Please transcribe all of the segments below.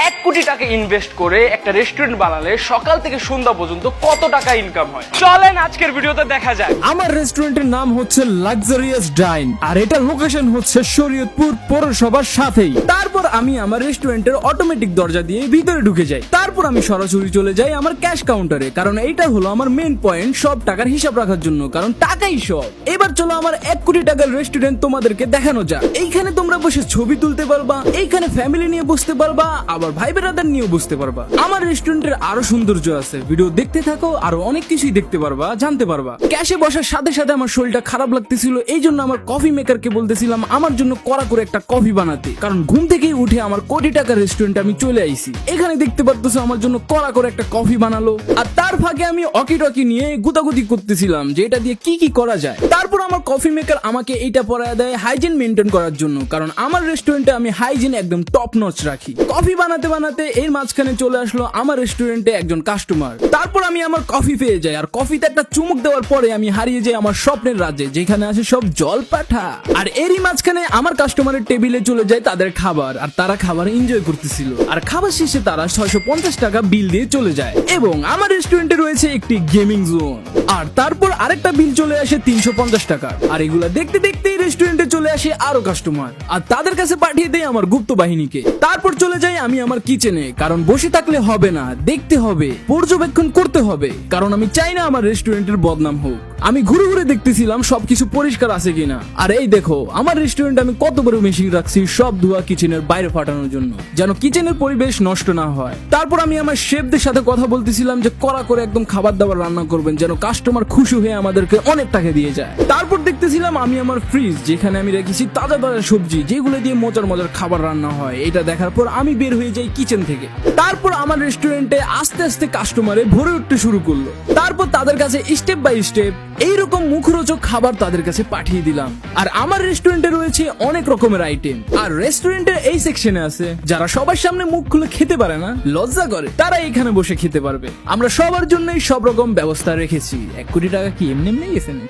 1 কোটি টাকা ইনভেস্ট করে একটা রেস্টুরেন্ট বানালে সকাল থেকে সন্ধ্যা পর্যন্ত কত টাকা ইনকাম হয়, চলেন আজকের ভিডিওতে দেখা যাক। আমার রেস্টুরেন্টের নাম হচ্ছে লাক্সারিয়াস ডাইন, আর এটা লোকেশন হচ্ছে শরীয়তপুর পৌরসভার সাথেই। তারপর আমি আমার রেস্টুরেন্টের অটোমেটিক দরজা দিয়ে ভিতরে ঢুকে যাই। তারপর আমি সরাসরি চলে যাই আমার ক্যাশ কাউন্টারে, কারণ এইটা হলো আমার মেইন পয়েন্ট সব টাকার হিসাব রাখার জন্য, কারণ টাকাই সব। এবার চলো আমার 1 কোটি টাকার রেস্টুরেন্ট তোমাদেরকে দেখানো যাক। এইখানে তোমরা বসে ছবি তুলতে পারবা, এইখানে ফ্যামিলি নিয়ে বসতে পারবা, আবার ভাই বেরাদার নিয়েও বসতে পারবা। আমার রেস্টুরেন্টের আরো সৌন্দর্য আছে, ভিডিও দেখতে থাকো, আরো অনেক কিছুই দেখতে পারবা, জানতে পারবা। ক্যাশে বসার সাথে সাথে আমার শরীরটা খারাপ লাগতেছিল, এই জন্য আমার কফি মেকারকে বলতেছিলাম আমার জন্য কড়া করে একটা কফি বানাতে, কারণ ঘুম থেকেই উঠে আমার কোটি টাকার রেস্টুরেন্টে আমি চলে আইছি। এখানে দেখতে পারতেছো আমার জন্য কড়া করে একটা কফি বানালো, আর তার ফাঁকে আমি অকি টকি নিয়ে গুতাগুতি করতেছিলাম যে এটা দিয়ে কি কি করা যায়। তারপর আমার কফি মেকার আমাকে এইটা পড়ায় দেয় হাইজিন মেনটেন করার জন্য, কারণ আমার রেস্টুরেন্টে আমি হাইজিন একদম টপ নচ রাখি। কফি বানাতে বানাতে এর মাঝখানে চলে আসলো আমার রেস্টুরেন্টে একজন কাস্টমার। তারপর আমি আমার কফি পেয়ে যাই, আর কফিতে একটা চুমুক দেওয়ার পরে আমি হারিয়ে যাই আমার স্বপ্নের রাজ্যে, যেখানে আছে সব জল পাঠা। আর এরই মাঝখানে আমার কাস্টমারের টেবিলে চলে যায় তাদের খাবার, আর তারা খাবার এনজয় করতেছিল। আর খাবার শেষে তারা 650 টাকা বিল দিয়ে চলে যায়, এবং আমার রেস্টুরেন্টে রয়েছে একটি গেমিং জোন। আর তারপর আরেকটা বিল চলে আসে 350 টাকা। আর এগুলা দেখতে দেখতেই রেস্টুরেন্টে চলে আসে আরো কাস্টমার, আর তাদের কাছে পাঠিয়ে দেয় আমার গুপ্ত বাহিনীকে। তারপর চলে যাই আমি আমার কিচেনে, কারণ বসে থাকলে হবে না, দেখতে হবে, পর্যবেক্ষণ করতে হবে, কারণ আমি চাই না আমার রেস্টুরেন্টের বদনাম হোক। আমি ঘুরে ঘুরে দেখতেছিলাম সবকিছু পরিষ্কার আছে কিনা। আর এই দেখো আমার রেস্টুরেন্টে আমি কত বড় মেশিন রাখছি সব ধোয়া কিচেনের বাইরে ফাটানোর জন্য, যেন কিচেনের পরিবেশ নষ্ট না হয়। তারপর আমি আমার শেফদের সাথে কথা বলতেছিলাম যে কড়া করে একদম খাবার দাবার রান্না করবেন, যেন কাস্টমার খুশি হয়ে আমাদেরকে অনেক টাকা দিয়ে যায়। তারপর দেখতেছিলাম আমি আমার ফ্রিজ, যেখানে আমি রেখেছি তাজা তাজা সবজি, যেগুলো দিয়ে মজার মজার খাবার রান্না হয়। এটা দেখার পর আমি বের হয়ে যাই কিচেন থেকে। তারপর আমার রেস্টুরেন্টে আস্তে আস্তে কাস্টমারে ভরে উঠতে শুরু করলো। তারপর তাদের কাছে স্টেপ বাই স্টেপ এইরকম মুখরোচক খাবার তাদের কাছে পাঠিয়ে দিলাম। আর আমার রেস্টুরেন্টে রয়েছে অনেক রকমের আইটেম, আর রেস্টুরেন্টের এই সেকশনে আছে যারা সবার সামনে মুখ খুলে খেতে পারে না, লজ্জা করে, তারা এখানে বসে খেতে পারবে। আমরা সবার জন্যই সব রকম ব্যবস্থা রেখেছি। 1 কোটি টাকা কি এমনি এমনি গেছে না?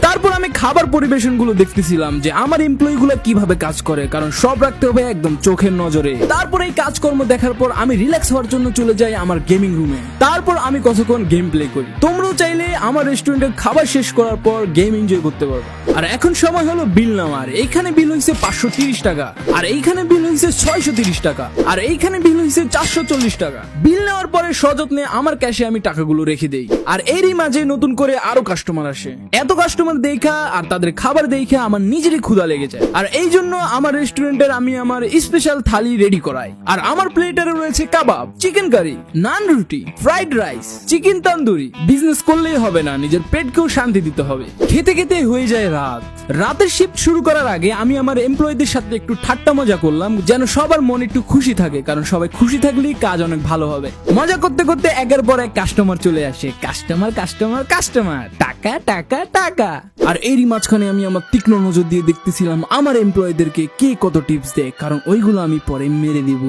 তারপর আমি খাবার পরিবেশন গুলো দেখতেছিলাম যে আমার এমপ্লয়ি গুলো কিভাবে কাজ করে, কারণ সব রাখতে হবে একদম চোখের নজরে। তারপর এই কাজকর্ম দেখার পর আমি রিল্যাক্স হওয়ার জন্য চলে যাই আমার গেমিং রুমে। তারপর আমি কতক্ষণ গেম প্লে করি। তোমরাও চাইলে আমার রেস্টুরেন্টের খাবার শেষ করার পর গেম এনজয় করতে পারবে। আর এখন সময় হলো বিল নেওয়ার। এইখানে বিল হয়েছে 530 টাকা, আর এইখানে বিল হয়েছে 630 টাকা, আর এইখানে বিল হয়েছে 440 টাকা। বিল নেওয়ার পরে সযত্নে আমার ক্যাশে আমি টাকাগুলো রেখে দেই। আর এরই মাঝে নতুন করে আরো কাস্টমার আসে। এত কাস্টমার দেখা আর তাদের খাবার দেখে আমার নিজেরই ক্ষুধা লেগে যায়। আর এই জন্য আমার রেস্টুরেন্টের আমি আমার স্পেশাল থালি রেডি করাই। আর আমার প্লেটারে রয়েছে কাবাব, চিকেন কারি, নান রুটি, fried rice, chicken tandoori. Business করলেই হবে না, নিজের পেটকেও শান্তি দিতে হবে। খেতে খেতে হয়ে যায় রাত। রাতের শিফট শুরু করার আগে আমি আমার এমপ্লয়ীদের সাথে একটু ঠাট্টা মজা করলাম, যেন সবার মন একটু খুশি থাকে, কারণ সবাই খুশি থাকলেই কাজ অনেক ভালো হবে। মজা করতে করতে একের পর এক কাস্টমার চলে আসে। কাস্টমার কাস্টমার কাস্টমার, টাকা টাকা টাকা। আর এরই মাঝখানে আমি আমার তীক্ষ্ণ নজর দিয়ে দেখতেছিলাম আমার এমপ্লয়ীদেরকে কে কত টিপস দেয়, কারণ ওইগুলো আমি পরে মেরে দিব।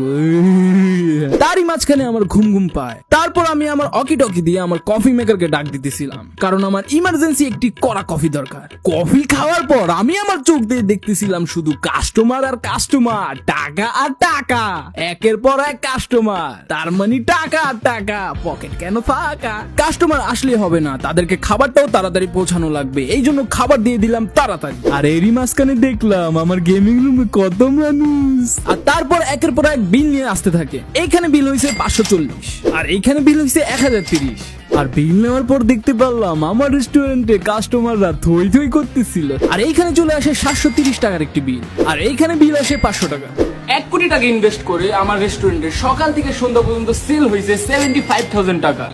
তারই মাঝখানে আমার ঘুম ঘুম পায়। তারপর আমি আমার অকি টকি দিয়ে আমার কফি মেকারকে ডাক দিতেছিলাম, কারণ আমার ইমার্জেন্সি একটি কড়া কফি দরকার। কফি খাওয়ার পর আমি আমার চোখ দিয়ে দেখতেছিলাম শুধু কাস্টমার আর কাস্টমার, টাকা আর টাকা, একের পর এক কাস্টমার, তার মানে টাকা আর টাকা, পকেট কেন ফাঁকা। কাস্টমার আসলে হবে না, তাদেরকে খাবারটাও তাড়াতাড়ি পৌঁছানো লাগবে, এই জন্য খাবার দিয়ে দিলাম তাড়াতাড়ি। আর এরই মাঝখানে দেখলাম আমার গেমিং রুমে কত মানুষ। আর তারপর একের পর এক বিল নিয়ে আসতে থাকে। এইখানে বিল হয়েছে 540, আর এইখানে বিল হয়েছে 1030। আর বিল নেওয়ার পর দেখতে পারলাম আমার রেস্টুরেন্টে কাস্টমাররা থই থই করতেছিল। আর এইখানে চলে আসে 730 টাকার একটি বিল, আর এইখানে বিল আসে 500 টাকা। 1 কোটি টাকা ইনভেস্ট করে আমার রেস্টুরেন্টে সকাল থেকে সন্ধ্যা পর্যন্ত সেল হয়েছে 75,000 টাকা।